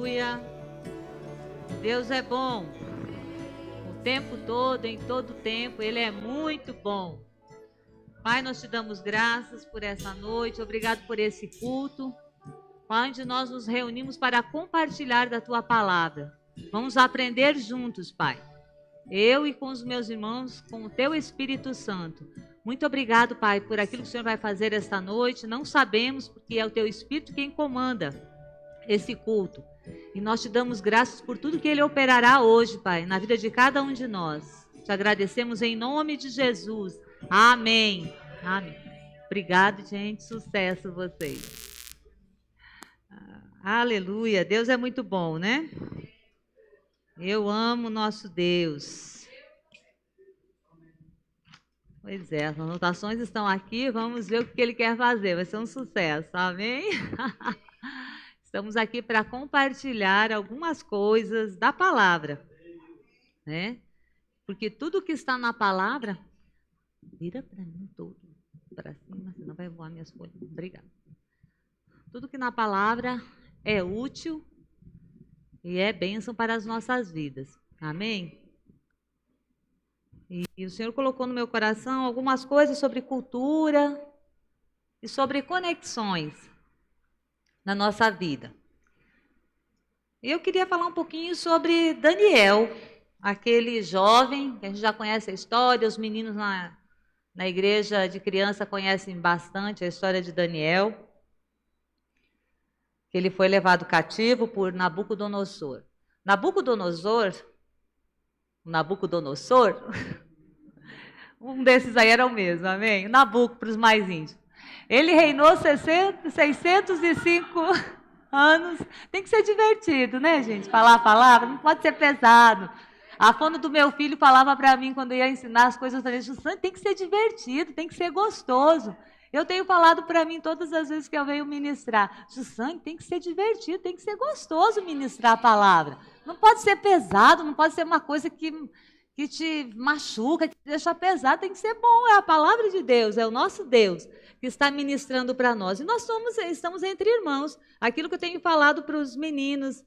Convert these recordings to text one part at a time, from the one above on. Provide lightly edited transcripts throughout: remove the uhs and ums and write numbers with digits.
Aleluia. Deus é bom. O tempo todo, em todo tempo, Ele é muito bom. Pai, nós te damos graças por essa noite. Obrigado por esse culto, onde nós nos reunimos para compartilhar da Tua palavra. Vamos aprender juntos, Pai. Eu e com os meus irmãos, com o Teu Espírito Santo. Muito obrigado, Pai, por aquilo que o Senhor vai fazer esta noite. Não sabemos, porque é o Teu Espírito quem comanda esse culto. E nós te damos graças por tudo que Ele operará hoje, Pai, na vida de cada um de nós. Te agradecemos em nome de Jesus. Amém. Amém. Obrigado, gente. Sucesso vocês. Aleluia. Deus é muito bom, né? Eu amo o nosso Deus. Pois é, as anotações estão aqui. Vamos ver o que Ele quer fazer. Vai ser um sucesso. Amém? Estamos aqui para compartilhar algumas coisas da palavra, né? Porque tudo que está na palavra, vira para mim todo, para cima, senão vai voar minhas folhas. Obrigada. Tudo que na palavra é útil e é bênção para as nossas vidas. Amém? E o Senhor colocou no meu coração algumas coisas sobre cultura e sobre conexões na nossa vida. Eu queria falar um pouquinho sobre Daniel, aquele jovem, que a gente já conhece a história, os meninos na igreja de criança conhecem bastante a história de Daniel, que ele foi levado cativo por Nabucodonosor. Nabucodonosor, um desses aí era o mesmo, amém? Nabuco para os mais íntimos. Ele reinou 605 anos. Tem que ser divertido, né, gente? Falar a palavra não pode ser pesado. A fono do meu filho falava para mim quando eu ia ensinar as coisas para ele, Jussane, tem que ser divertido, tem que ser gostoso. Eu tenho falado para mim todas as vezes que eu venho ministrar, Jussane, tem que ser divertido, tem que ser gostoso ministrar a palavra. Não pode ser pesado, não pode ser uma coisa que te machuca, que te deixa pesado, tem que ser bom. É a palavra de Deus, é o nosso Deus que está ministrando para nós. E nós estamos entre irmãos. Aquilo que eu tenho falado para os meninos,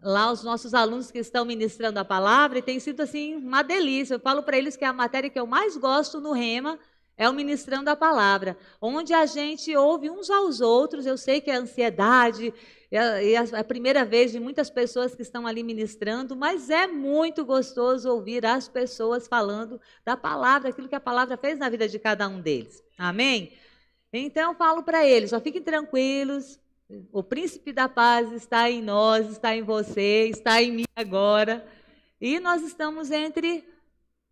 lá os nossos alunos que estão ministrando a palavra, e tem sido assim uma delícia. Eu falo para eles que a matéria que eu mais gosto no Rema é o ministrando a palavra, onde a gente ouve uns aos outros. Eu sei que é ansiedade, é a primeira vez de muitas pessoas que estão ali ministrando, mas é muito gostoso ouvir as pessoas falando da palavra, aquilo que a palavra fez na vida de cada um deles. Amém? Então eu falo para eles, só fiquem tranquilos, o príncipe da paz está em nós, está em você, está em mim agora, e nós estamos entre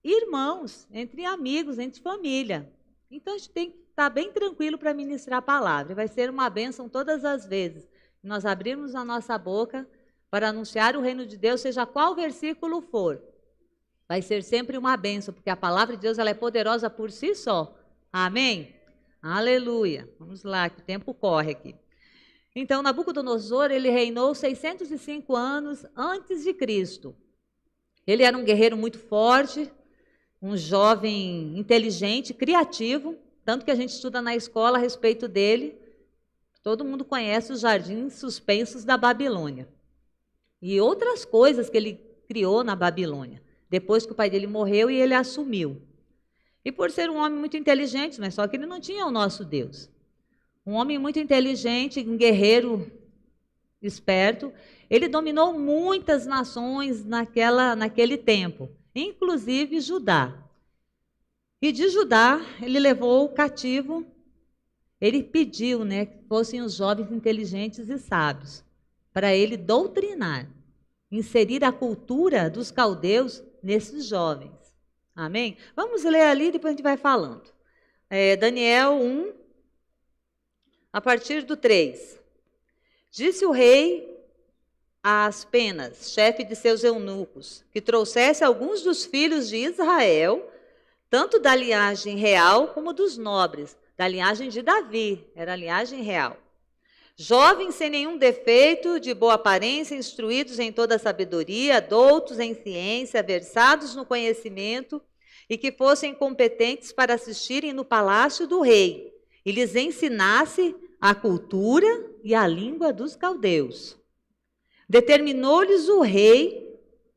irmãos, entre amigos, entre família. Então a gente tem que estar bem tranquilo para ministrar a palavra. Vai ser uma bênção todas as vezes que nós abrirmos a nossa boca para anunciar o reino de Deus, seja qual versículo for. Vai ser sempre uma bênção, porque a palavra de Deus ela é poderosa por si só. Amém? Aleluia. Vamos lá, que o tempo corre aqui. Então, Nabucodonosor, ele reinou 605 anos antes de Cristo. Ele era um guerreiro muito forte, um jovem inteligente, criativo, tanto que a gente estuda na escola a respeito dele. Todo mundo conhece os jardins suspensos da Babilônia. E outras coisas que ele criou na Babilônia, depois que o pai dele morreu e ele assumiu. E por ser um homem muito inteligente, mas só que ele não tinha o nosso Deus. Um homem muito inteligente, um guerreiro esperto, ele dominou muitas nações naquele tempo, inclusive Judá. E de Judá, ele levou cativo, ele pediu, que fossem os jovens inteligentes e sábios, para ele doutrinar, inserir a cultura dos caldeus nesses jovens. Amém? Vamos ler ali, depois a gente vai falando. Daniel 1, a partir do 3. Disse o rei a Aspenas, chefe de seus eunucos, que trouxesse alguns dos filhos de Israel, tanto da linhagem real como dos nobres, da linhagem de Davi, era a linhagem real. Jovens sem nenhum defeito, de boa aparência, instruídos em toda a sabedoria, doutos em ciência, versados no conhecimento, e que fossem competentes para assistirem no palácio do rei, e lhes ensinasse a cultura e a língua dos caldeus. Determinou-lhes o rei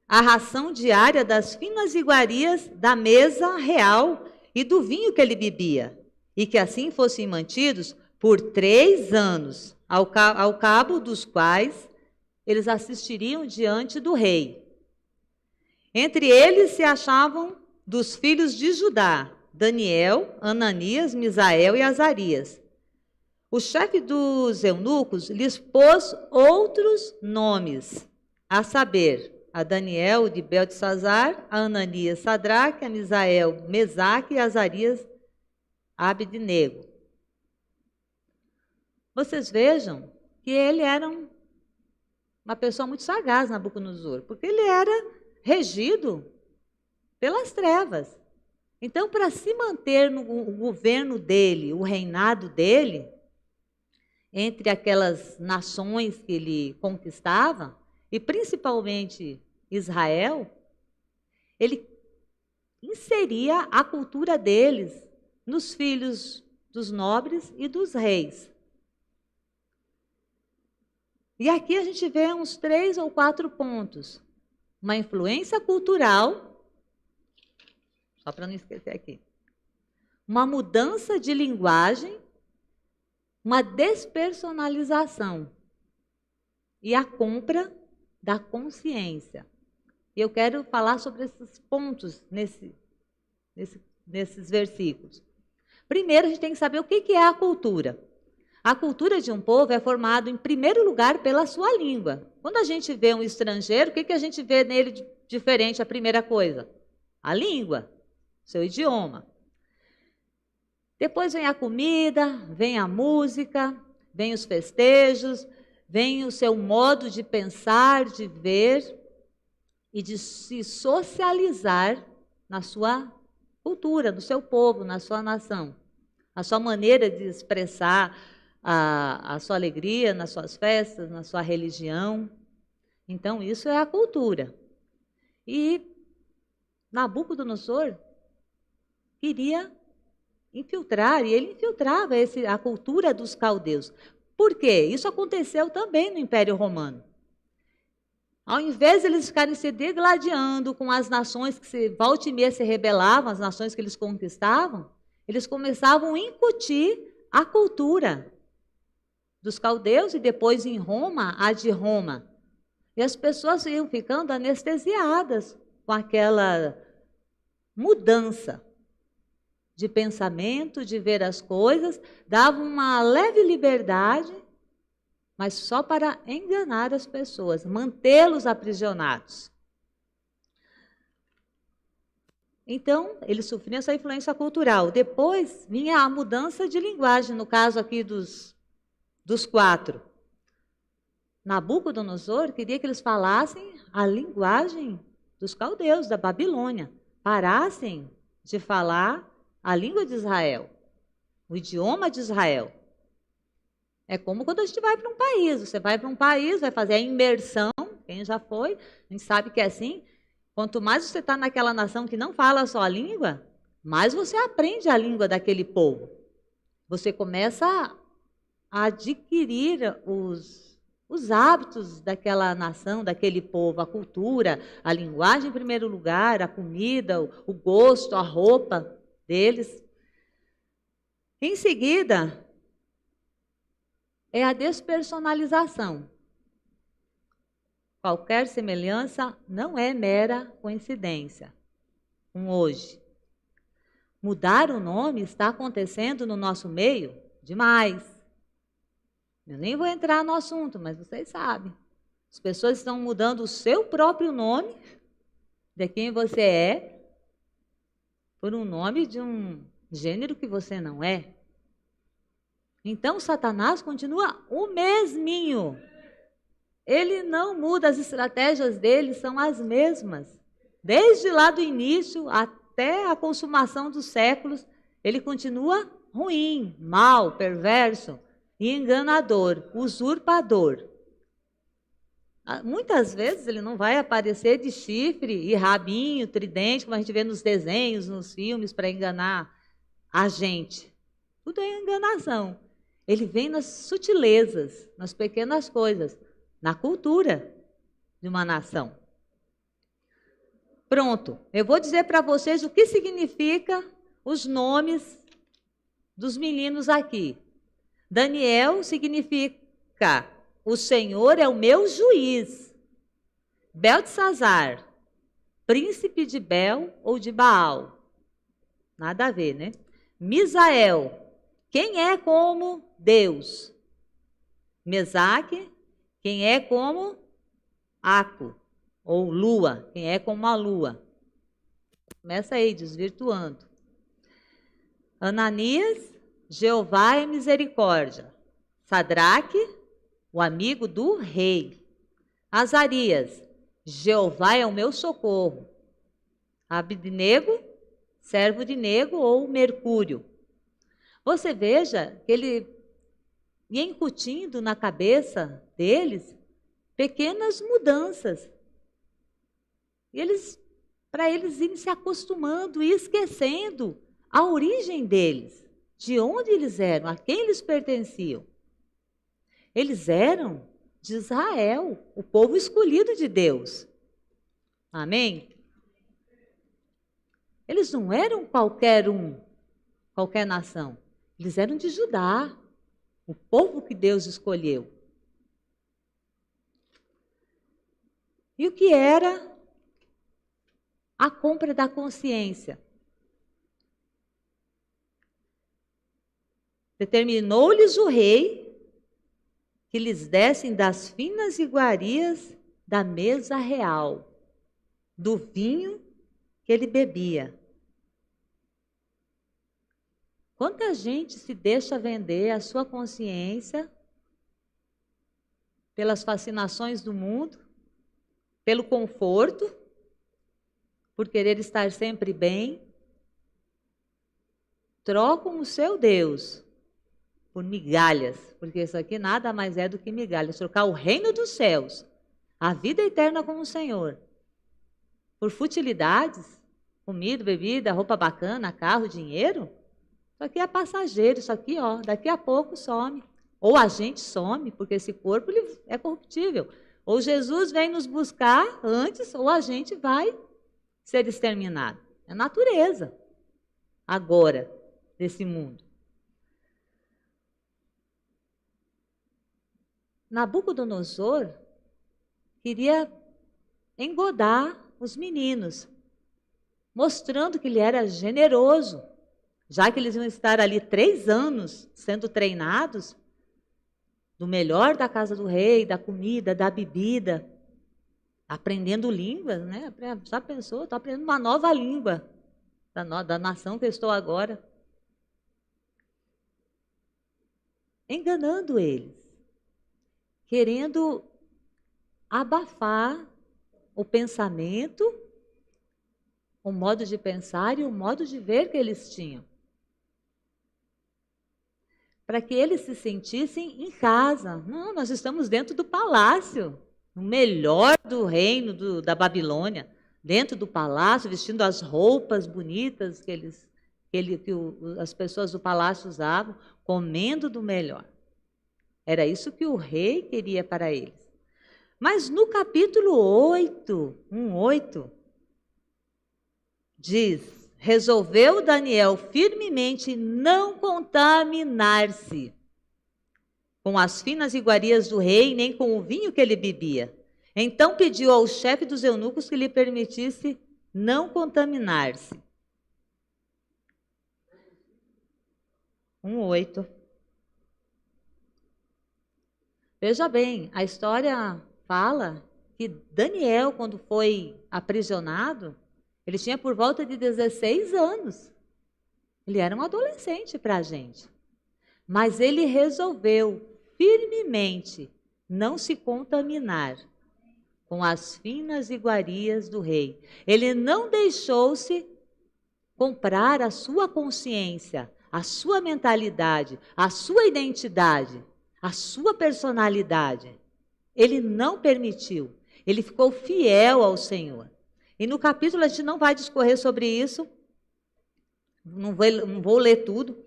a ração diária das finas iguarias da mesa real e do vinho que ele bebia, e que assim fossem mantidos por 3 anos, ao cabo dos quais eles assistiriam diante do rei. Entre eles se achavam dos filhos de Judá, Daniel, Ananias, Misael e Azarias. O chefe dos eunucos lhes pôs outros nomes, a saber, a Daniel de Beltesazar, a Ananias Sadraque, a Misael Mesaque e a Azarias Abednego. Vocês vejam que ele era uma pessoa muito sagaz, Nabucodonosor, porque ele era regido pelas trevas. Então, para se manter no governo dele, o reinado dele, entre aquelas nações que ele conquistava, e principalmente Israel, ele inseria a cultura deles nos filhos dos nobres e dos reis. E aqui a gente vê uns 3 ou 4 pontos. Uma influência cultural, só para não esquecer aqui, uma mudança de linguagem, uma despersonalização e a compra da consciência. E eu quero falar sobre esses pontos nesses versículos. Primeiro, a gente tem que saber o que é a cultura. A cultura de um povo é formada, em primeiro lugar, pela sua língua. Quando a gente vê um estrangeiro, o que a gente vê nele diferente? A primeira coisa, a língua, seu idioma. Depois vem a comida, vem a música, vem os festejos, vem o seu modo de pensar, de ver e de se socializar na sua cultura, no seu povo, na sua nação. A sua maneira de expressar a sua alegria nas suas festas, na sua religião. Então, isso é a cultura. E Nabucodonosor queria infiltrar, e ele infiltrava a cultura dos caldeus. Por quê? Isso aconteceu também no Império Romano. Ao invés de eles ficarem se degladiando com as nações que volta e meia se rebelavam, as nações que eles conquistavam, eles começavam a incutir a cultura dos caldeus e depois em Roma, a de Roma. E as pessoas iam ficando anestesiadas com aquela mudança de pensamento, de ver as coisas, davam uma leve liberdade, mas só para enganar as pessoas, mantê-los aprisionados. Então, eles sofriam essa influência cultural. Depois vinha a mudança de linguagem, no caso aqui dos 4. Nabucodonosor queria que eles falassem a linguagem dos caldeus, da Babilônia. Parassem de falar a língua de Israel, o idioma de Israel. É como quando a gente vai para um país. Você vai para um país, vai fazer a imersão. Quem já foi, a gente sabe que é assim. Quanto mais você está naquela nação que não fala a sua língua, mais você aprende a língua daquele povo. Você começa a adquirir os hábitos daquela nação, daquele povo, a cultura, a linguagem em primeiro lugar, a comida, o gosto, a roupa deles. Em seguida, é a despersonalização. Qualquer semelhança não é mera coincidência com hoje. Mudar o nome está acontecendo no nosso meio demais. Eu nem vou entrar no assunto, mas vocês sabem. As pessoas estão mudando o seu próprio nome, de quem você é, por um nome de um gênero que você não é. Então, Satanás continua o mesminho. Ele não muda, as estratégias dele são as mesmas. Desde lá do início até a consumação dos séculos, ele continua ruim, mau, perverso e enganador, usurpador. Muitas vezes ele não vai aparecer de chifre e rabinho, tridente, como a gente vê nos desenhos, nos filmes, para enganar a gente. Tudo é enganação. Ele vem nas sutilezas, nas pequenas coisas, na cultura. de uma nação. Pronto, eu vou dizer para vocês o que significa os nomes dos meninos aqui. Daniel significa: o Senhor é o meu juiz. Beltesazar, príncipe de Bel ou de Baal. Nada a ver, né? Misael, quem é como Deus. Mesaque, quem é como Aco, ou lua, quem é como a lua. Começa aí, desvirtuando. Ananias, Jeová é misericórdia. Sadraque, o amigo do rei. Azarias, Jeová é o meu socorro. Abednego, servo de Nego ou Mercúrio. Você veja que ele ia incutindo na cabeça deles pequenas mudanças. E para eles irem se acostumando e esquecendo a origem deles, de onde eles eram, a quem eles pertenciam. Eles eram de Israel, o povo escolhido de Deus. Amém? Eles não eram qualquer nação. Eles eram de Judá, o povo que Deus escolheu. E o que era a compra da consciência? Determinou-lhes o rei que lhes dessem das finas iguarias da mesa real, do vinho que ele bebia. Quanta gente se deixa vender a sua consciência pelas fascinações do mundo, pelo conforto, por querer estar sempre bem, trocam o seu Deus por migalhas, porque isso aqui nada mais é do que migalhas, trocar o reino dos céus, a vida eterna com o Senhor, por futilidades, comida, bebida, roupa bacana, carro, dinheiro. Isso aqui é passageiro, isso aqui, ó, daqui a pouco some. Ou a gente some, porque esse corpo ele é corruptível. Ou Jesus vem nos buscar antes, ou a gente vai ser exterminado. É a natureza, agora, desse mundo. Nabucodonosor queria engodar os meninos, mostrando que ele era generoso, já que eles iam estar ali 3 anos sendo treinados, do melhor da casa do rei, da comida, da bebida, aprendendo línguas, né? Já pensou? Estou aprendendo uma nova língua da nação que eu estou agora. Enganando eles, querendo abafar o pensamento, o modo de pensar e o modo de ver que eles tinham, para que eles se sentissem em casa. Não, nós estamos dentro do palácio, no melhor do reino da Babilônia, dentro do palácio, vestindo as roupas bonitas que as pessoas do palácio usavam, comendo do melhor. Era isso que o rei queria para eles. Mas no capítulo 8, 1:8, diz: resolveu Daniel firmemente não contaminar-se com as finas iguarias do rei, nem com o vinho que ele bebia. Então pediu ao chefe dos eunucos que lhe permitisse não contaminar-se. 1:8. Veja bem, a história fala que Daniel, quando foi aprisionado, ele tinha por volta de 16 anos. Ele era um adolescente para a gente. Mas ele resolveu firmemente não se contaminar com as finas iguarias do rei. Ele não deixou-se comprar a sua consciência, a sua mentalidade, a sua identidade, a sua personalidade. Ele não permitiu. Ele ficou fiel ao Senhor. E no capítulo a gente não vai discorrer sobre isso. Não vou ler tudo,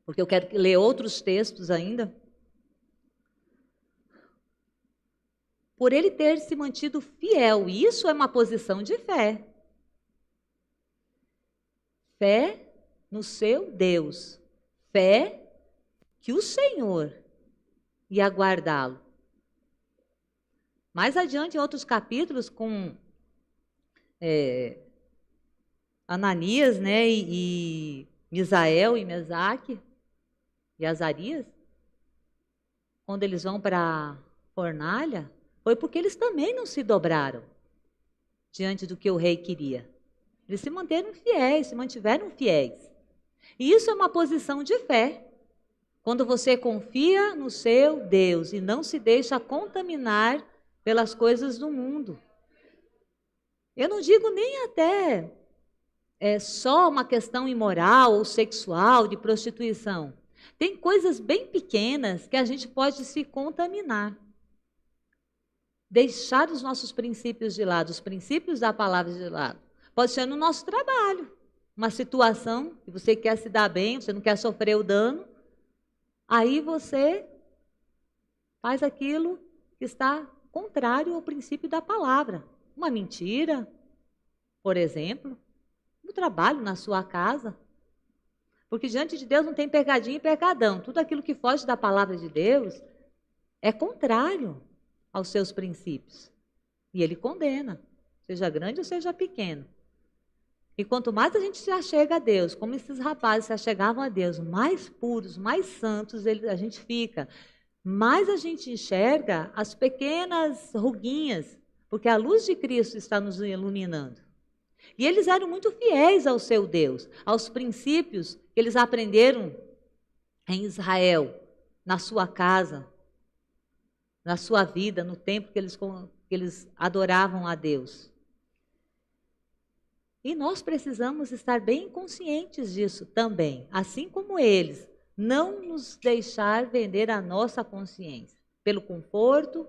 porque eu quero ler outros textos ainda. por ele ter se mantido fiel. Isso é uma posição de fé. Fé no seu Deus. Fé que o Senhor ia guardá-lo. Mais adiante, em outros capítulos, com Ananias, né, e Misael e Mesaque e Azarias, quando eles vão para a fornalha, foi porque eles também não se dobraram diante do que o rei queria. Eles se mantiveram fiéis. E isso é uma posição de fé. Quando você confia no seu Deus e não se deixa contaminar pelas coisas do mundo. Eu não digo nem até só uma questão imoral ou sexual, de prostituição. Tem coisas bem pequenas que a gente pode se contaminar. Deixar os nossos princípios de lado, os princípios da palavra de lado. Pode ser no nosso trabalho. Uma situação que você quer se dar bem, você não quer sofrer o dano. Aí você faz aquilo que está contrário ao princípio da palavra. Uma mentira, por exemplo, no trabalho, na sua casa. Porque diante de Deus não tem pecadinho e pecadão. Tudo aquilo que foge da palavra de Deus é contrário aos seus princípios. E ele condena, seja grande ou seja pequeno. E quanto mais a gente se achega a Deus, como esses rapazes se achegavam a Deus, mais puros, mais santos a gente fica. Mais a gente enxerga as pequenas ruguinhas, porque a luz de Cristo está nos iluminando. E eles eram muito fiéis ao seu Deus, aos princípios que eles aprenderam em Israel, na sua casa, na sua vida, no tempo que eles adoravam a Deus. E nós precisamos estar bem conscientes disso também, assim como eles. Não nos deixar vender a nossa consciência pelo conforto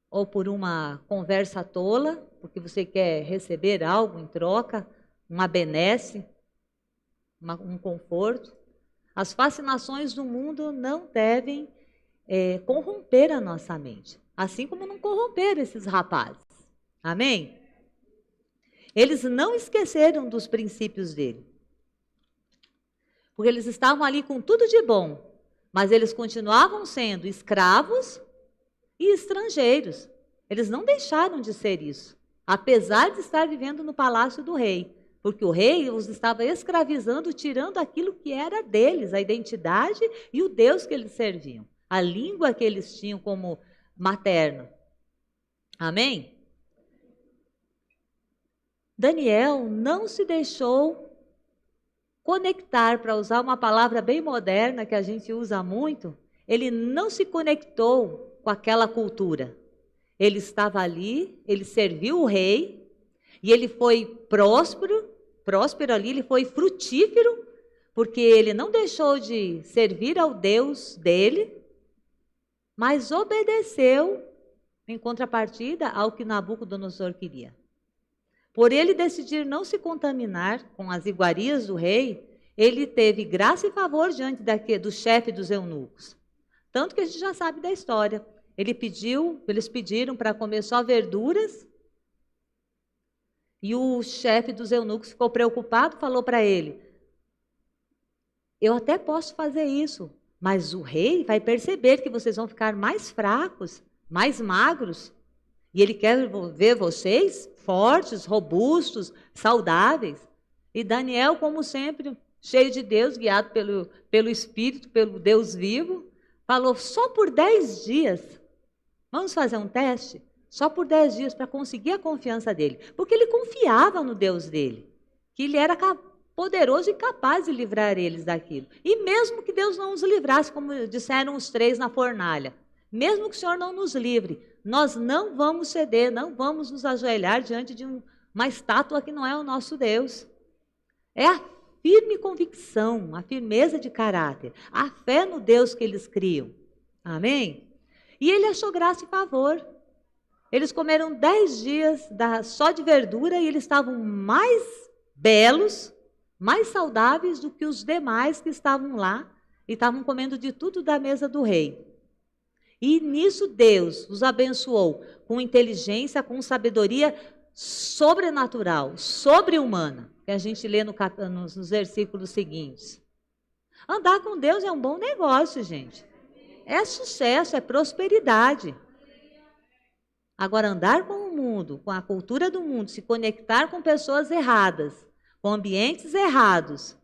ou por uma conversa tola, porque você quer receber algo em troca, uma benesse, um conforto. As fascinações do mundo não devem corromper a nossa mente, assim como não corromperam esses rapazes. Amém? Eles não esqueceram dos princípios dele. Porque eles estavam ali com tudo de bom, mas eles continuavam sendo escravos e estrangeiros. Eles não deixaram de ser isso, apesar de estar vivendo no palácio do rei. Porque o rei os estava escravizando, tirando aquilo que era deles, a identidade e o Deus que eles serviam, a língua que eles tinham como materna. Amém? Daniel não se deixou conectar, para usar uma palavra bem moderna que a gente usa muito, ele não se conectou com aquela cultura. Ele estava ali, ele serviu o rei, e ele foi próspero ali, ele foi frutífero, porque ele não deixou de servir ao Deus dele, mas obedeceu, em contrapartida, ao que Nabucodonosor queria. Por ele decidir não se contaminar com as iguarias do rei, ele teve graça e favor diante do chefe dos eunucos. Tanto que a gente já sabe da história. Eles pediram para comer só verduras, e o chefe dos eunucos ficou preocupado, falou para ele: eu até posso fazer isso, mas o rei vai perceber que vocês vão ficar mais fracos, mais magros, e ele quer ver vocês fortes, robustos, saudáveis. E Daniel, como sempre, cheio de Deus, guiado pelo Espírito, pelo Deus vivo, falou: só por 10 dias, vamos fazer um teste? Só por 10 dias, para conseguir a confiança dele. Porque ele confiava no Deus dele, que ele era poderoso e capaz de livrar eles daquilo. E mesmo que Deus não os livrasse, como disseram os 3 na fornalha, mesmo que o Senhor não nos livre, nós não vamos ceder, não vamos nos ajoelhar diante de uma estátua que não é o nosso Deus. É a firme convicção, a firmeza de caráter, a fé no Deus que eles criam. Amém? E ele achou graça e favor. Eles comeram 10 dias só de verdura e eles estavam mais belos, mais saudáveis do que os demais que estavam lá e estavam comendo de tudo da mesa do rei. E nisso Deus os abençoou com inteligência, com sabedoria sobrenatural, sobre-humana, que a gente lê nos versículos seguintes. Andar com Deus é um bom negócio, gente. É sucesso, é prosperidade. Agora, andar com o mundo, com a cultura do mundo, se conectar com pessoas erradas, com ambientes errados,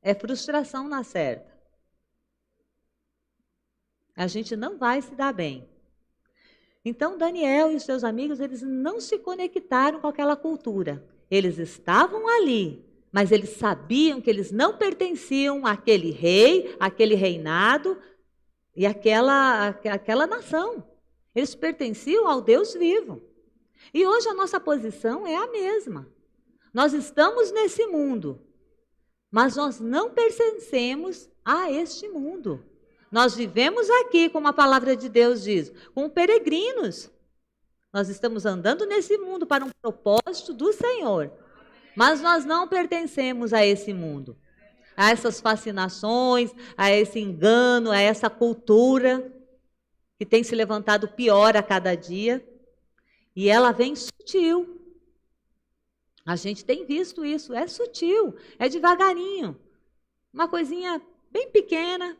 é frustração na certa. A gente não vai se dar bem. Então, Daniel e os seus amigos, eles não se conectaram com aquela cultura. Eles estavam ali, mas eles sabiam que eles não pertenciam àquele rei, àquele reinado e àquela nação. Eles pertenciam ao Deus vivo. E hoje a nossa posição é a mesma. Nós estamos nesse mundo, mas nós não pertencemos a este mundo. Nós vivemos aqui, como a palavra de Deus diz, como peregrinos. Nós estamos andando nesse mundo para um propósito do Senhor. Mas nós não pertencemos a esse mundo, a essas fascinações, a esse engano, a essa cultura que tem se levantado pior a cada dia. E ela vem sutil. A gente tem visto isso, é sutil, é devagarinho. Uma coisinha bem pequena,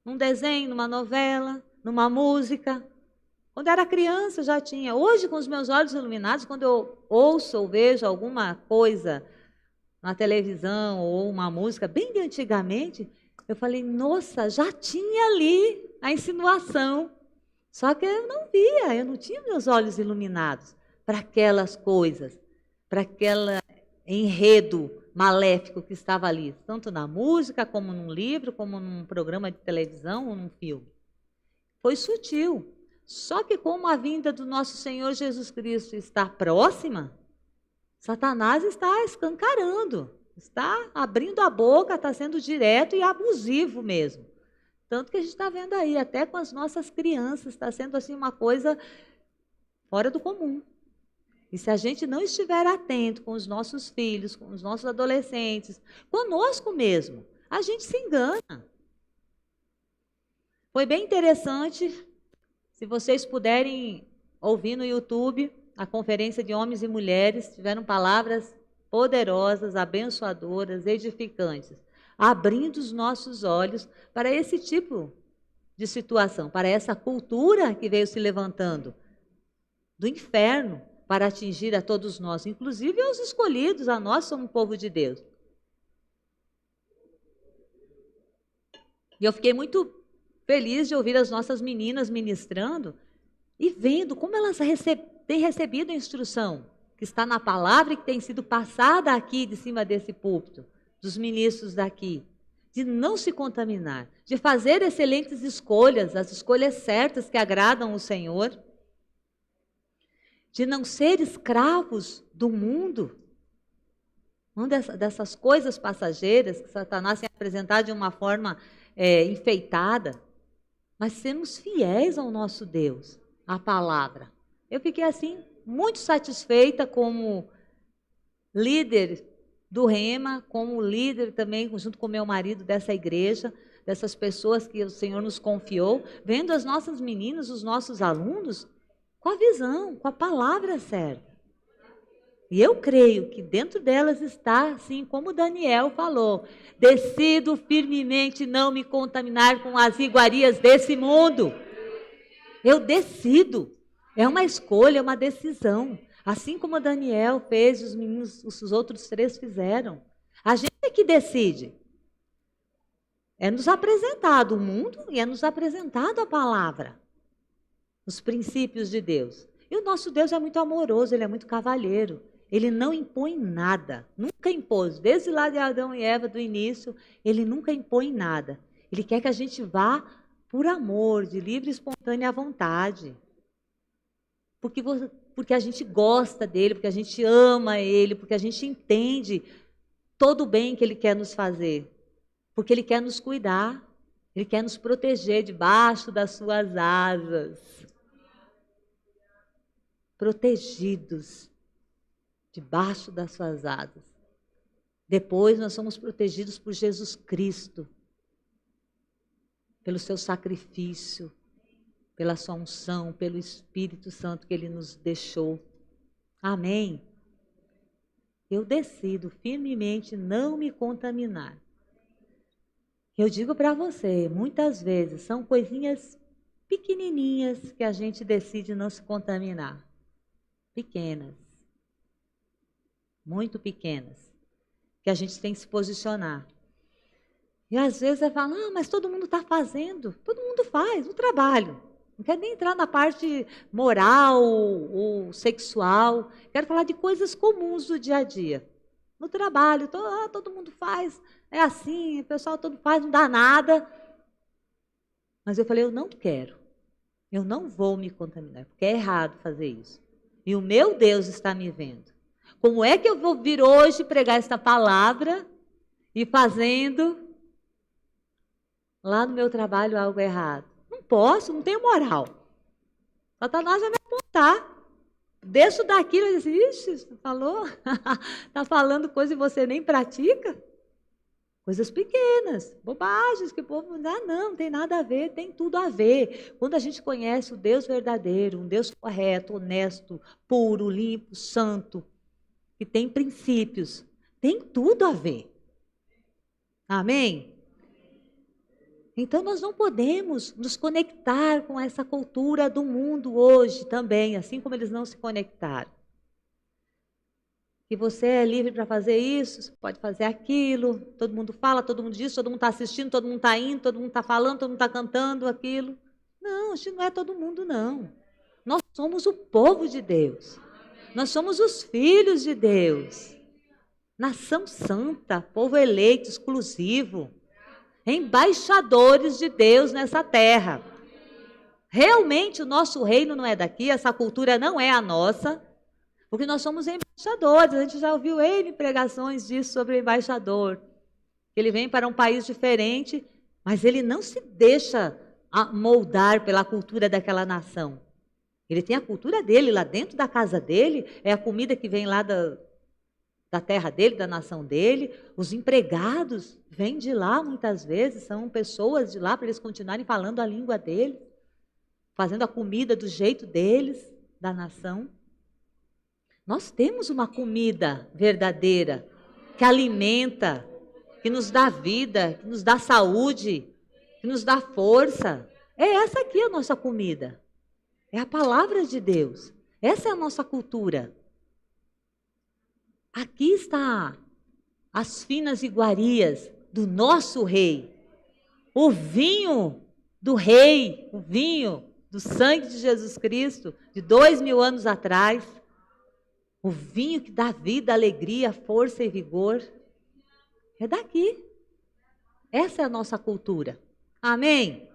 num desenho, numa novela, numa música. Quando era criança já tinha. Hoje, com os meus olhos iluminados, quando eu ouço ou vejo alguma coisa na televisão ou uma música bem de antigamente, eu falei, nossa, já tinha ali a insinuação. Só que eu não via, eu não tinha meus olhos iluminados para aquelas coisas, para aquele enredo maléfico que estava ali, tanto na música, como num livro, como num programa de televisão ou num filme. Foi sutil. Só que como a vinda do nosso Senhor Jesus Cristo está próxima, Satanás está escancarando, está abrindo a boca, está sendo direto e abusivo mesmo. Tanto que a gente está vendo aí, até com as nossas crianças, está sendo assim uma coisa fora do comum. E se a gente não estiver atento com os nossos filhos, com os nossos adolescentes, conosco mesmo, a gente se engana. Foi bem interessante, se vocês puderem ouvir no YouTube, a conferência de homens e mulheres, tiveram palavras poderosas, abençoadoras, edificantes, abrindo os nossos olhos para esse tipo de situação, para essa cultura que veio se levantando do inferno, para atingir a todos nós, inclusive aos escolhidos, a nós somos povo de Deus. E eu fiquei muito feliz de ouvir as nossas meninas ministrando e vendo como elas têm recebido a instrução que está na palavra e que tem sido passada aqui de cima desse púlpito, dos ministros daqui, de não se contaminar, de fazer excelentes escolhas, as escolhas certas que agradam o Senhor, de não ser escravos do mundo, não dessas coisas passageiras que Satanás tem apresentado de uma forma enfeitada, mas sermos fiéis ao nosso Deus, à palavra. Eu fiquei assim, muito satisfeita como líder do Rema, como líder também, junto com meu marido dessa igreja, dessas pessoas que o Senhor nos confiou, vendo as nossas meninas, os nossos alunos, com a visão, com a palavra certa. E eu creio que dentro delas está, assim como Daniel falou, decido firmemente não me contaminar com as iguarias desse mundo. Eu decido. É uma escolha, é uma decisão. Assim como Daniel fez, os meninos, os outros 3 fizeram. A gente é que decide. É nos apresentado o mundo e é nos apresentado a palavra. Os princípios de Deus. E o nosso Deus é muito amoroso, ele é muito cavalheiro. Ele não impõe nada, nunca impôs. Desde lá de Adão e Eva, do início, ele nunca impõe nada. Ele quer que a gente vá por amor, de livre e espontânea vontade. Porque a gente gosta dele, porque a gente ama ele, porque a gente entende todo o bem que ele quer nos fazer. Porque ele quer nos cuidar, ele quer nos proteger debaixo das suas asas. Protegidos debaixo das suas asas. Depois nós somos protegidos por Jesus Cristo, pelo seu sacrifício, pela sua unção, pelo Espírito Santo que Ele nos deixou. Amém? Eu decido firmemente não me contaminar. Eu digo para você, muitas vezes são coisinhas pequenininhas que a gente decide não se contaminar. Pequenas. Muito pequenas. Que a gente tem que se posicionar. E às vezes você fala, mas todo mundo está fazendo. Todo mundo faz, no trabalho. Não quero nem entrar na parte moral ou sexual. Quero falar de coisas comuns do dia a dia. No trabalho, todo mundo faz. É assim, o pessoal todo faz, não dá nada. Mas eu falei, eu não quero. Eu não vou me contaminar, porque é errado fazer isso. E o meu Deus está me vendo. Como é que eu vou vir hoje pregar esta palavra e fazendo lá no meu trabalho algo errado? Não posso, não tenho moral. Satanás vai me apontar. Deixo daqui, ele diz, ixi, falou? Está falando coisa e você nem pratica? Coisas pequenas, bobagens que o povo não tem nada a ver, tem tudo a ver. Quando a gente conhece o Deus verdadeiro, um Deus correto, honesto, puro, limpo, santo, que tem princípios, tem tudo a ver. Amém? Então nós não podemos nos conectar com essa cultura do mundo hoje também, assim como eles não se conectaram. Que você é livre para fazer isso, você pode fazer aquilo, todo mundo fala, todo mundo diz, todo mundo está assistindo, todo mundo está indo, todo mundo está falando, todo mundo está cantando aquilo. Não, a gente não é todo mundo, não. Nós somos o povo de Deus. Nós somos os filhos de Deus. Nação santa, povo eleito, exclusivo. Embaixadores de Deus nessa terra. Realmente o nosso reino não é daqui, essa cultura não é a nossa. Porque nós somos embaixadores, a gente já ouviu N pregações disso sobre o embaixador. Ele vem para um país diferente, mas ele não se deixa moldar pela cultura daquela nação. Ele tem a cultura dele, lá dentro da casa dele, é a comida que vem lá da terra dele, da nação dele. Os empregados vêm de lá muitas vezes, são pessoas de lá para eles continuarem falando a língua deles, fazendo a comida do jeito deles, da nação. Nós temos uma comida verdadeira, que alimenta, que nos dá vida, que nos dá saúde, que nos dá força. É essa aqui a nossa comida. É a palavra de Deus. Essa é a nossa cultura. Aqui está as finas iguarias do nosso rei. O vinho do rei, o vinho do sangue de Jesus Cristo, de 2000 anos atrás. O vinho que dá vida, alegria, força e vigor. É daqui. Essa é a nossa cultura. Amém?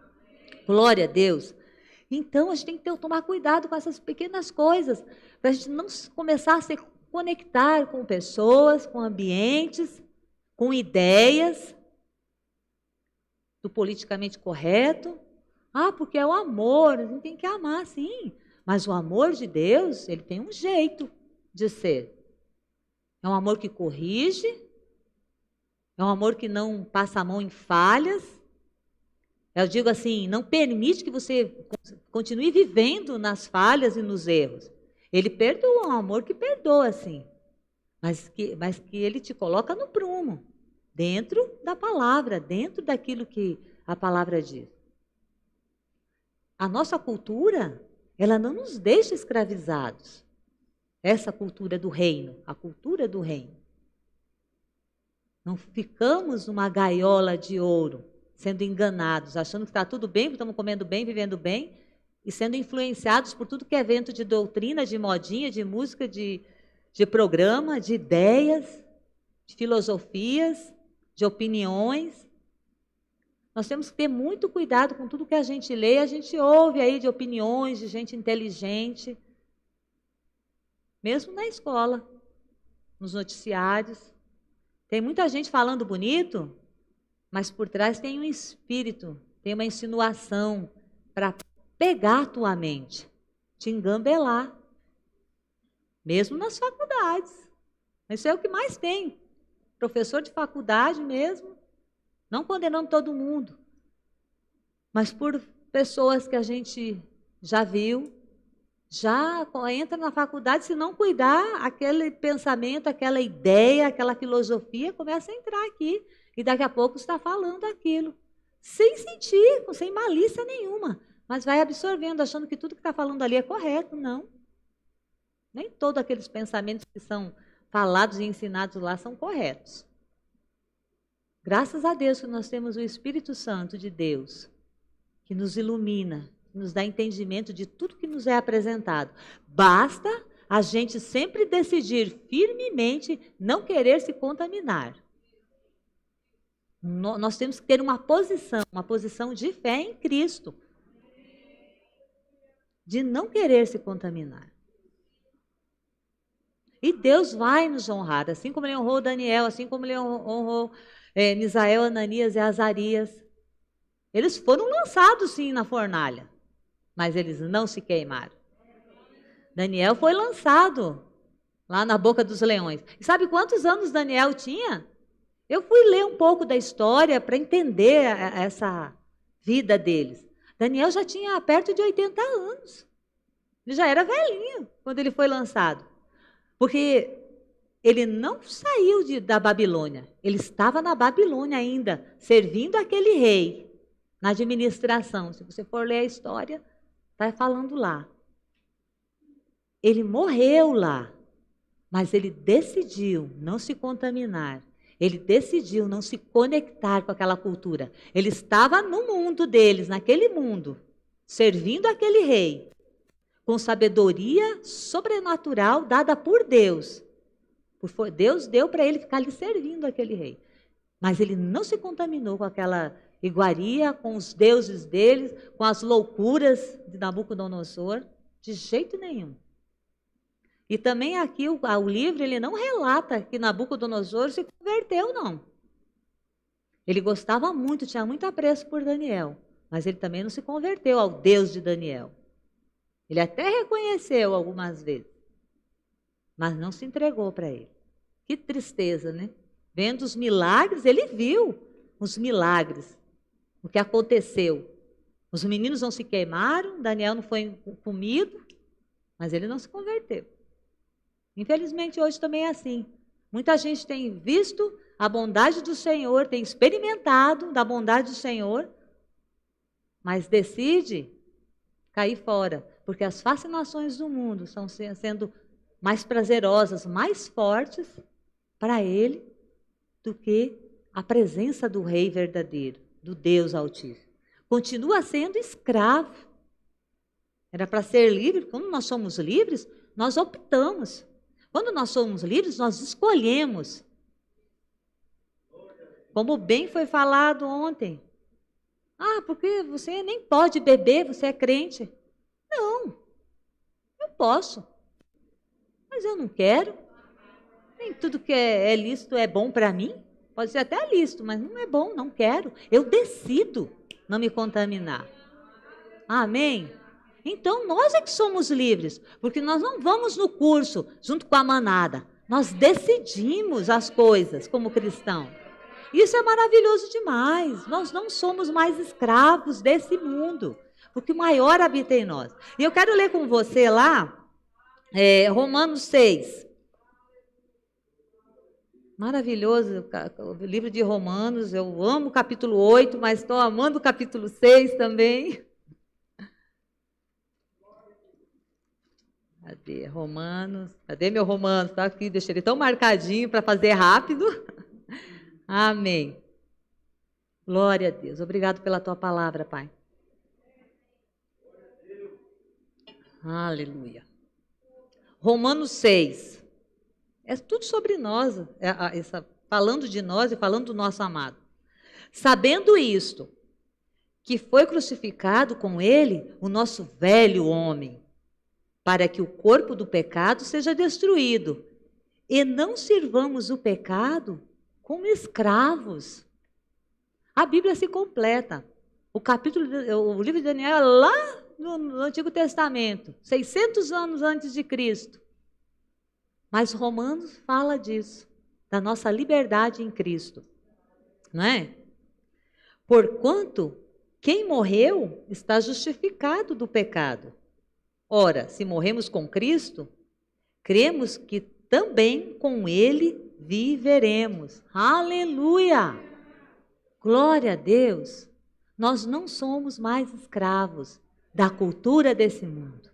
Glória a Deus. Então, a gente tem que tomar cuidado com essas pequenas coisas, para a gente não começar a se conectar com pessoas, com ambientes, com ideias do politicamente correto. Porque é o amor, a gente tem que amar, sim. Mas o amor de Deus, ele tem um jeito de ser. É um amor que corrige, é um amor que não passa a mão em falhas. Eu digo assim, não permite que você continue vivendo nas falhas e nos erros. Ele perdoa, é um amor que perdoa, sim. Mas que ele te coloca no prumo, dentro da palavra, dentro daquilo que a palavra diz. A nossa cultura, ela não nos deixa escravizados. Essa cultura do reino, a cultura do reino. Não ficamos numa gaiola de ouro, sendo enganados, achando que está tudo bem, que estamos comendo bem, vivendo bem, e sendo influenciados por tudo que é vento de doutrina, de modinha, de música, de programa, de ideias, de filosofias, de opiniões. Nós temos que ter muito cuidado com tudo que a gente lê, a gente ouve aí de opiniões, de gente inteligente, mesmo na escola, nos noticiários. Tem muita gente falando bonito, mas por trás tem um espírito, tem uma insinuação para pegar a tua mente, te engambelar. Mesmo nas faculdades. Isso é o que mais tem. Professor de faculdade mesmo, não condenando todo mundo, mas por pessoas que a gente já viu, já entra na faculdade, se não cuidar, aquele pensamento, aquela ideia, aquela filosofia começa a entrar aqui. E daqui a pouco está falando aquilo. Sem sentir, sem malícia nenhuma. Mas vai absorvendo, achando que tudo que está falando ali é correto. Não. Nem todos aqueles pensamentos que são falados e ensinados lá são corretos. Graças a Deus que nós temos o Espírito Santo de Deus, que nos ilumina, que nos dá entendimento de tudo que nos é apresentado. Basta a gente sempre decidir firmemente não querer se contaminar. Nós temos que ter uma posição de fé em Cristo, de não querer se contaminar. E Deus vai nos honrar, assim como Ele honrou Daniel, assim como Ele honrou Misael, Ananias e Azarias. Eles foram lançados sim na fornalha, mas eles não se queimaram. Daniel foi lançado lá na boca dos leões. E sabe quantos anos Daniel tinha? Eu fui ler um pouco da história para entender essa vida deles. Daniel já tinha perto de 80 anos. Ele já era velhinho quando ele foi lançado. Porque ele não saiu da Babilônia. Ele estava na Babilônia ainda, servindo aquele rei, na administração. Se você for ler a história, está falando lá. Ele morreu lá, mas ele decidiu não se contaminar. Ele decidiu não se conectar com aquela cultura. Ele estava no mundo deles, naquele mundo, servindo aquele rei, com sabedoria sobrenatural dada por Deus. Deus deu para ele ficar ali servindo aquele rei. Mas ele não se contaminou com aquela iguaria, com os deuses deles, com as loucuras de Nabucodonosor, de jeito nenhum. E também aqui o livro ele não relata que Nabucodonosor se converteu, não. Ele gostava muito, tinha muito apreço por Daniel, mas ele também não se converteu ao Deus de Daniel. Ele até reconheceu algumas vezes, mas não se entregou para ele. Que tristeza, né? Vendo os milagres, ele viu os milagres, o que aconteceu. Os meninos não se queimaram, Daniel não foi comido, mas ele não se converteu. Infelizmente, hoje também é assim. Muita gente tem visto a bondade do Senhor, tem experimentado da bondade do Senhor, mas decide cair fora, porque as fascinações do mundo estão sendo mais prazerosas, mais fortes para ele do que a presença do Rei verdadeiro, do Deus Altíssimo. Continua sendo escravo. Era para ser livre. Quando nós somos livres, nós optamos. Quando nós somos livres, nós escolhemos. Como bem foi falado ontem. Ah, porque você nem pode beber, você é crente. Não, eu posso. Mas eu não quero. Nem tudo que é lícito é bom para mim. Pode ser até lícito, mas não é bom, não quero. Eu decido não me contaminar. Amém? Então, nós é que somos livres, porque nós não vamos no curso junto com a manada. Nós decidimos as coisas como cristãos. Isso é maravilhoso demais. Nós não somos mais escravos desse mundo, porque o maior habita em nós. E eu quero ler com você lá, Romanos 6. Maravilhoso o livro de Romanos. Eu amo o capítulo 8, mas estou amando o capítulo 6 também. Cadê Romanos? Cadê meu Romanos? Está aqui, deixei ele tão marcadinho para fazer rápido. Amém. Glória a Deus. Obrigado pela tua palavra, Pai. Aleluia. Romanos 6. É tudo sobre nós, falando de nós e falando do nosso amado. Sabendo isto, que foi crucificado com ele o nosso velho homem, para que o corpo do pecado seja destruído, e não sirvamos o pecado como escravos. A Bíblia se completa. O livro de Daniel é lá no Antigo Testamento, 600 anos antes de Cristo. Mas Romanos fala disso, da nossa liberdade em Cristo. Não é? Porquanto Quem morreu está justificado do pecado. Ora, se morremos com Cristo, cremos que também com Ele viveremos. Aleluia! Glória a Deus! Nós não somos mais escravos da cultura desse mundo.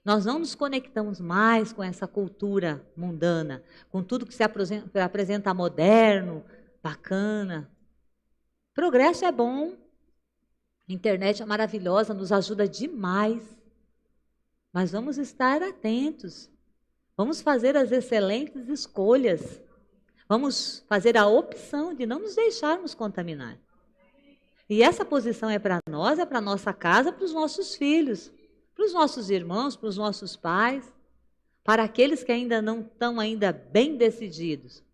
Nós não nos conectamos mais com essa cultura mundana, com tudo que se apresenta moderno, bacana. Progresso é bom, a internet é maravilhosa, nos ajuda demais. Mas vamos estar atentos, vamos fazer as excelentes escolhas, vamos fazer a opção de não nos deixarmos contaminar. E essa posição é para nós, é para a nossa casa, para os nossos filhos, para os nossos irmãos, para os nossos pais, para aqueles que ainda não estão ainda bem decididos.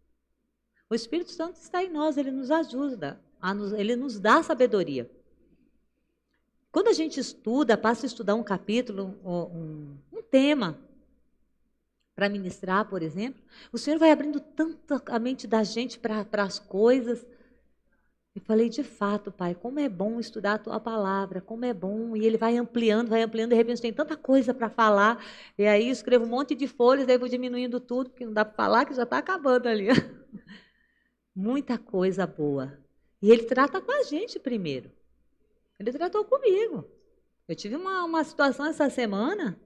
O Espírito Santo está em nós, ele nos ajuda, ele nos dá sabedoria. Quando a gente estuda, passa a estudar um capítulo, um tema, para ministrar, por exemplo, o Senhor vai abrindo tanto a mente da gente para as coisas. E falei, de fato, Pai, como é bom estudar a Tua palavra, como é bom. E Ele vai ampliando, de repente tem tanta coisa para falar. E aí escrevo um monte de folhas, daí vou diminuindo tudo, porque não dá para falar, que já está acabando ali. Muita coisa boa. E Ele trata com a gente primeiro. Ele tratou comigo. Eu tive uma situação essa semana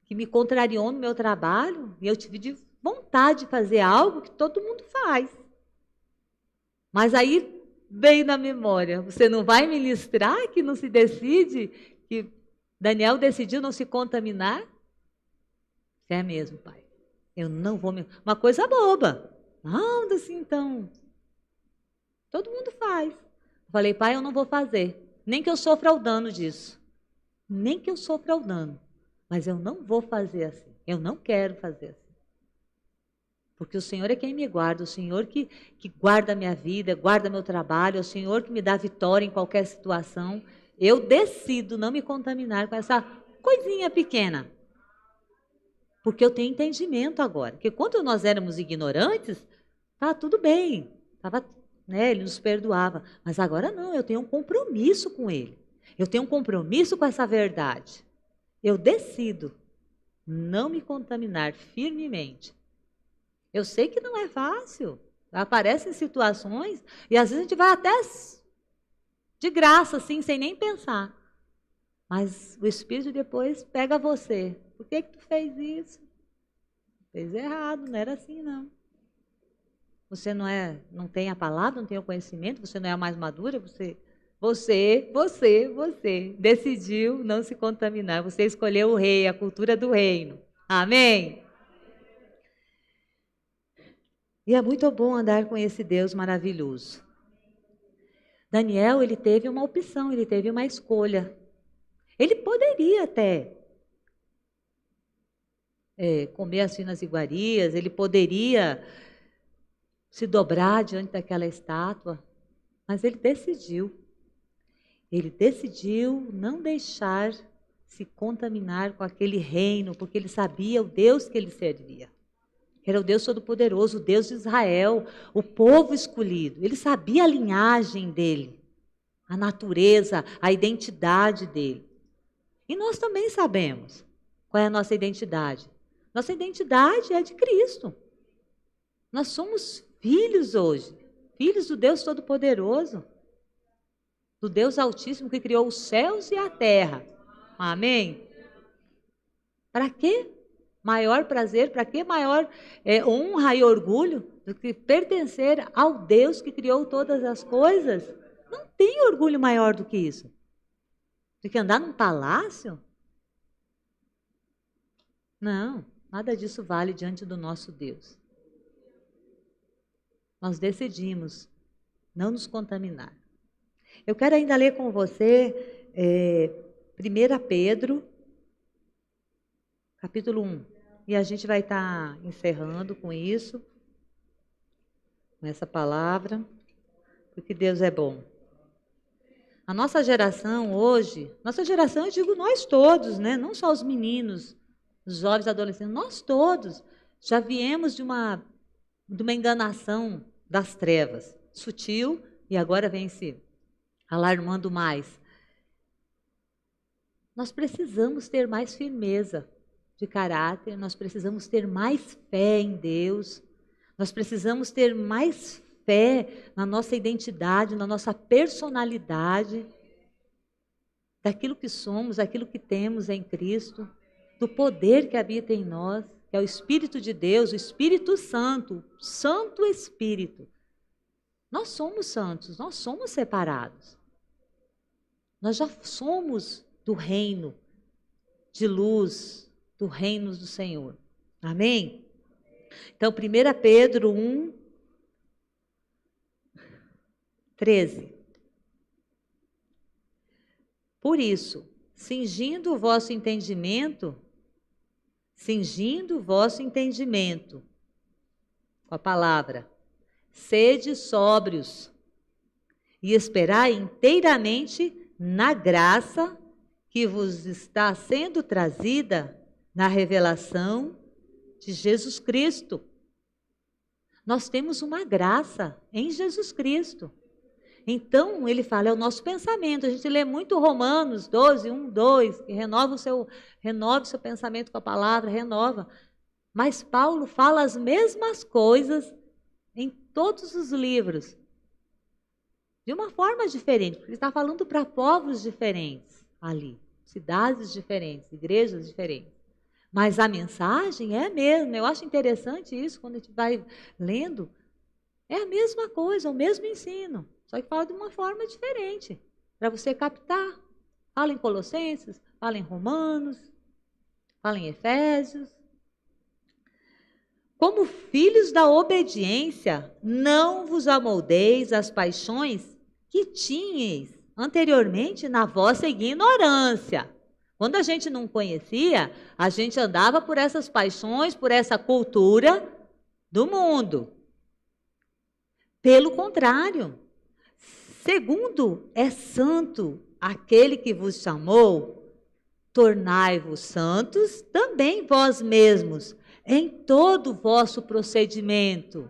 que me contrariou no meu trabalho e eu tive de vontade de fazer algo que todo mundo faz. Mas aí veio na memória, você não vai ministrar que não se decide, que Daniel decidiu não se contaminar? É mesmo, Pai. Eu não vou me... Uma coisa boba. Não, assim então. Todo mundo faz. Falei, Pai, eu não vou fazer. Nem que eu sofra o dano disso. Nem que eu sofra o dano. Mas eu não vou fazer assim. Eu não quero fazer assim. Porque o Senhor é quem me guarda, o Senhor que guarda a minha vida, guarda meu trabalho, é o Senhor que me dá vitória em qualquer situação. Eu decido não me contaminar com essa coisinha pequena. Porque eu tenho entendimento agora. Porque quando nós éramos ignorantes, tá tudo bem. Ele nos perdoava. Mas agora não, eu tenho um compromisso com Ele. Eu tenho um compromisso com essa verdade. Eu decido não me contaminar firmemente. Eu sei que não é fácil. Aparecem situações e às vezes a gente vai até de graça, assim, sem nem pensar. Mas o Espírito depois pega você. Por que tu fez isso? Fez errado, não era assim não. Você não tem a palavra, não tem o conhecimento, você não é a mais madura, você decidiu não se contaminar. Você escolheu o rei, a cultura do reino. Amém? E é muito bom andar com esse Deus maravilhoso. Daniel, ele teve uma opção, ele teve uma escolha. Ele poderia até comer as finas iguarias, ele poderia se dobrar diante daquela estátua, mas ele decidiu. Ele decidiu não deixar se contaminar com aquele reino, porque ele sabia o Deus que ele servia. Era o Deus Todo-Poderoso, o Deus de Israel, o povo escolhido. Ele sabia a linhagem dele, a natureza, a identidade dele. E nós também sabemos qual é a nossa identidade. Nossa identidade é de Cristo. Nós somos filhos hoje, filhos do Deus Todo-Poderoso, do Deus Altíssimo que criou os céus e a terra. Amém? Para quê? Maior prazer, para que maior honra e orgulho do que pertencer ao Deus que criou todas as coisas? Não tem orgulho maior do que isso. Do que andar num palácio? Não, nada disso vale diante do nosso Deus. Nós decidimos não nos contaminar. Eu quero ainda ler com você 1 Pedro, capítulo 1. E a gente vai estar encerrando com isso, com essa palavra, porque Deus é bom. A nossa geração hoje, eu digo nós todos, né? Não só os meninos, os jovens, adolescentes, nós todos já viemos de uma enganação das trevas, sutil, e agora vem-se alarmando mais. Nós precisamos ter mais firmeza de caráter, nós precisamos ter mais fé em Deus, nós precisamos ter mais fé na nossa identidade, na nossa personalidade, daquilo que somos, daquilo que temos em Cristo, do poder que habita em nós, que é o Espírito de Deus, o Espírito Santo, Santo Espírito. Nós somos santos, nós somos separados. Nós já somos do reino de luz, do reino do Senhor. Amém? Então, 1 Pedro 1, 13. Por isso, cingindo o vosso entendimento com a palavra, sede sóbrios e esperai inteiramente na graça que vos está sendo trazida na revelação de Jesus Cristo. Nós temos uma graça em Jesus Cristo. Então, ele fala, é o nosso pensamento. A gente lê muito Romanos 12, 1, 2, que renove o seu pensamento com a palavra, renova. Mas Paulo fala as mesmas coisas em todos os livros, de uma forma diferente, porque ele está falando para povos diferentes ali, cidades diferentes, igrejas diferentes. Mas a mensagem é a mesma. Eu acho interessante isso, quando a gente vai lendo, é a mesma coisa, o mesmo ensino, só que fala de uma forma diferente, para você captar. Fala em Colossenses, fala em Romanos, fala em Efésios. Como filhos da obediência, não vos amoldeis às paixões que tinhais anteriormente na vossa ignorância. Quando a gente não conhecia, a gente andava por essas paixões, por essa cultura do mundo. Pelo contrário, segundo é santo aquele que vos chamou, tornai-vos santos também vós mesmos, em todo o vosso procedimento.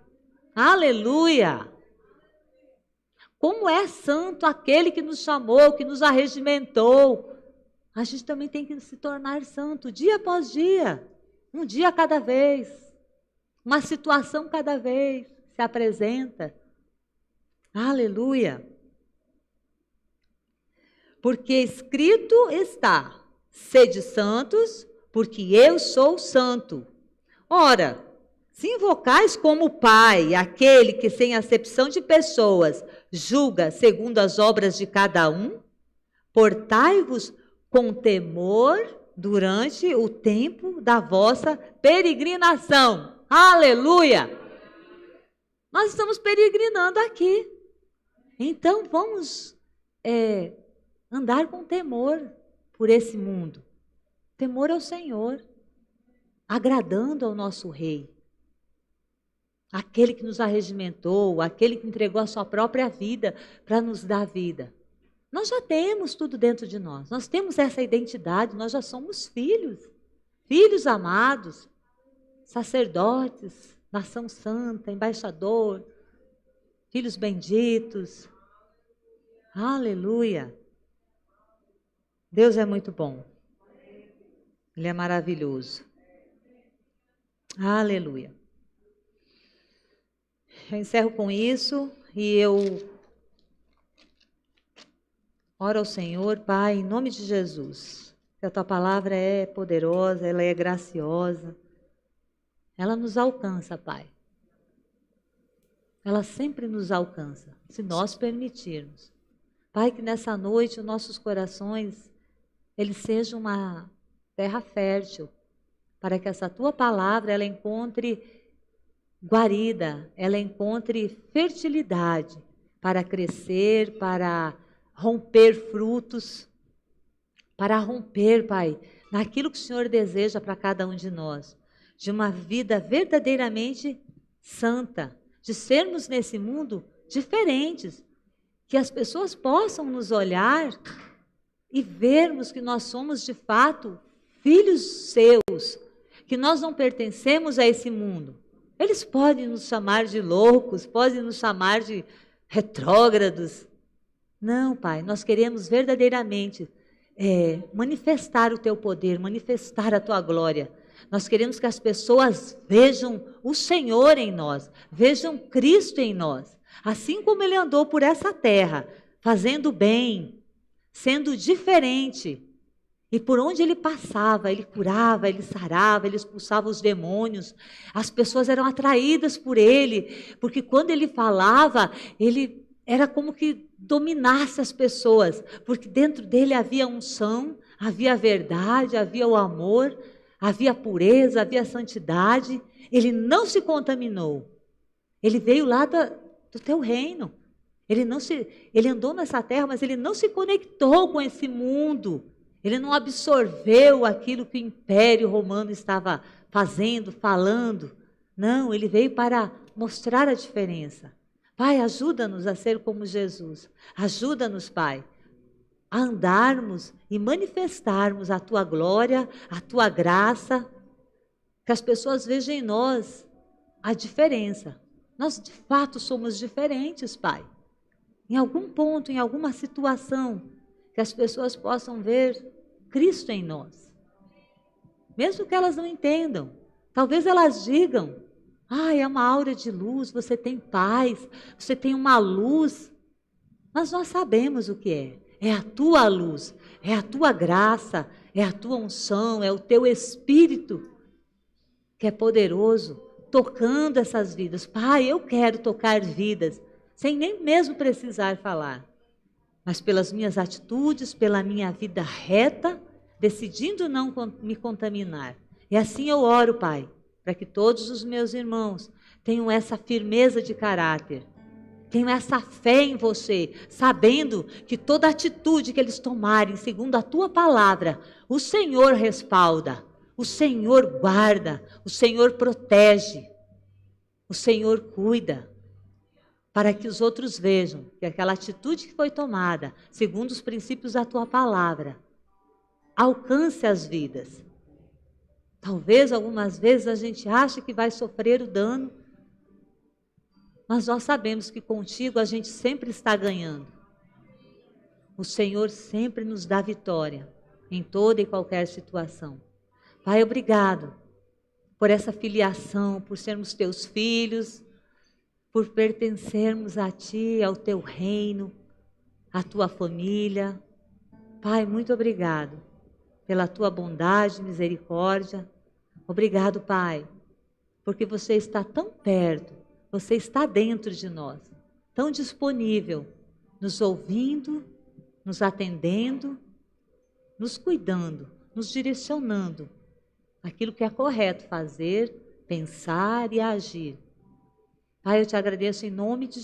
Aleluia! Como é santo aquele que nos chamou, que nos arregimentou. A gente também tem que se tornar santo, dia após dia, um dia a cada vez, uma situação cada vez se apresenta. Aleluia! Porque escrito está, sede santos, porque eu sou santo. Ora, se invocais como Pai, aquele que sem acepção de pessoas julga segundo as obras de cada um, portai-vos com temor durante o tempo da vossa peregrinação. Aleluia! Nós estamos peregrinando aqui. Então vamos andar com temor por esse mundo. Temor ao Senhor, agradando ao nosso Rei. Aquele que nos arregimentou, aquele que entregou a sua própria vida para nos dar vida. Nós já temos tudo dentro de nós. Nós temos essa identidade, nós já somos filhos. Filhos amados, sacerdotes, nação santa, embaixador, filhos benditos. Aleluia! Deus é muito bom. Ele é maravilhoso. Aleluia! Eu encerro com isso e eu oro ao Senhor, Pai, em nome de Jesus, que a Tua palavra é poderosa, ela é graciosa, ela nos alcança, Pai. Ela sempre nos alcança, se nós permitirmos. Pai, que nessa noite os nossos corações, eles sejam uma terra fértil, para que essa Tua palavra, ela encontre guarida, ela encontre fertilidade para crescer, para romper frutos, para romper, Pai, naquilo que o Senhor deseja para cada um de nós, de uma vida verdadeiramente santa, de sermos nesse mundo diferentes, que as pessoas possam nos olhar e vermos que nós somos de fato filhos seus, que nós não pertencemos a esse mundo. Eles podem nos chamar de loucos, podem nos chamar de retrógrados, Não, Pai, nós queremos verdadeiramente manifestar o Teu poder, manifestar a Tua glória. Nós queremos que as pessoas vejam o Senhor em nós, vejam Cristo em nós. Assim como Ele andou por essa terra, fazendo bem, sendo diferente. E por onde Ele passava, Ele curava, Ele sarava, Ele expulsava os demônios. As pessoas eram atraídas por Ele, porque quando Ele falava, Ele era como que dominasse as pessoas, porque dentro dele havia unção, havia a verdade, havia o amor, havia a pureza, havia a santidade. Ele não se contaminou. Ele veio lá do teu reino. Ele andou nessa terra, mas ele não se conectou com esse mundo. Ele não absorveu aquilo que o Império Romano estava fazendo, falando. Não, ele veio para mostrar a diferença. Pai, ajuda-nos a ser como Jesus. Ajuda-nos, Pai, a andarmos e manifestarmos a Tua glória, a Tua graça, que as pessoas vejam em nós a diferença. Nós, de fato, somos diferentes, Pai. Em algum ponto, em alguma situação, que as pessoas possam ver Cristo em nós. Mesmo que elas não entendam. Talvez elas digam: é uma aura de luz, você tem paz, você tem uma luz. Mas nós sabemos o que é. É a tua luz, é a tua graça, é a tua unção, é o teu Espírito que é poderoso, tocando essas vidas. Pai, eu quero tocar vidas, sem nem mesmo precisar falar. Mas pelas minhas atitudes, pela minha vida reta, decidindo não me contaminar. E assim eu oro, Pai, para que todos os meus irmãos tenham essa firmeza de caráter, tenham essa fé em você, sabendo que toda atitude que eles tomarem, segundo a Tua palavra, o Senhor respalda, o Senhor guarda, o Senhor protege, o Senhor cuida, para que os outros vejam que aquela atitude que foi tomada, segundo os princípios da Tua palavra, alcance as vidas. Talvez algumas vezes a gente ache que vai sofrer o dano, mas nós sabemos que contigo a gente sempre está ganhando. O Senhor sempre nos dá vitória em toda e qualquer situação. Pai, obrigado por essa filiação, por sermos Teus filhos, por pertencermos a Ti, ao Teu reino, à Tua família. Pai, muito obrigado pela Tua bondade e misericórdia. Obrigado, Pai, porque você está tão perto, você está dentro de nós, tão disponível, nos ouvindo, nos atendendo, nos cuidando, nos direcionando aquilo que é correto fazer, pensar e agir. Pai, eu te agradeço em nome de